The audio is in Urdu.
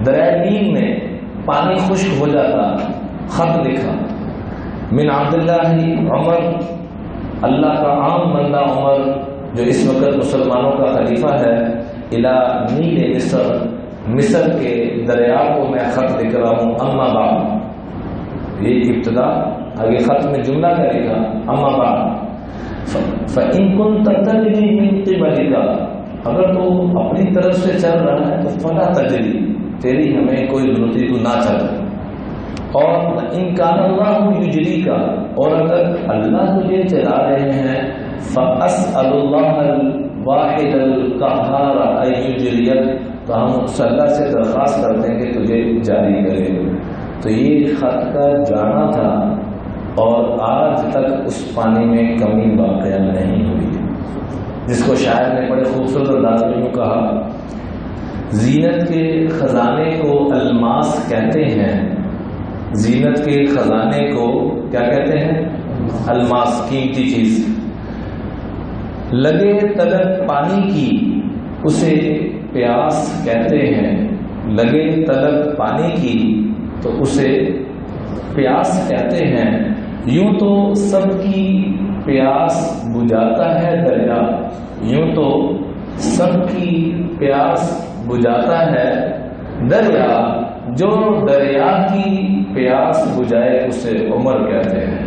دریائے نیل میں پانی خشک ہو جاتا، خط لکھا من عبداللہ عمر، اللہ کا عام بندہ عمر جو اس وقت مسلمانوں کا خلیفہ ہے، الی نیل مصر، مصر کے دریا کو میں خط لکھ رہا ہوں، اما بعد، یہ ابتدا، آگے خط میں جملہ کیا لکھا، اما بعد فَإِن كُنتَ تَجْرِي مِن قِبَلِكَ، اگر تو اپنی طرف سے چل رہا ہے تو فَلَا تَجْرِي، تیری ہمیں کوئی ضرورت نہیں، تو نہ چل، اور ان کان اللہ یجریکا، اور اگر اللہ تجھے چلا رہے ہیں، فاسأل اللہ الواحد القہار ان یجریک، تو ہم اس اللہ سے درخواست کرتے ہیں کہ تجھے جاری کرے۔ تو یہ خط کا جانا تھا، اور آج تک اس پانی میں کمی واقع نہیں ہوئی، جس کو شاعر نے بڑے خوبصورت انداز میں یوں کہا، زینت کے خزانے کو الماس کہتے ہیں، زینت کے خزانے کو کیا کہتے ہیں؟ الماس، قیمتی چیز، لگے طلب پانی کی اسے پیاس کہتے ہیں، لگے طلب پانی کی تو اسے پیاس کہتے ہیں، یوں تو سب کی پیاس بجھاتا ہے دریا، یوں تو سب کی پیاس بجھاتا ہے دریا، جو دریا کی پیاس بجھائے اسے عمر کہتے ہیں۔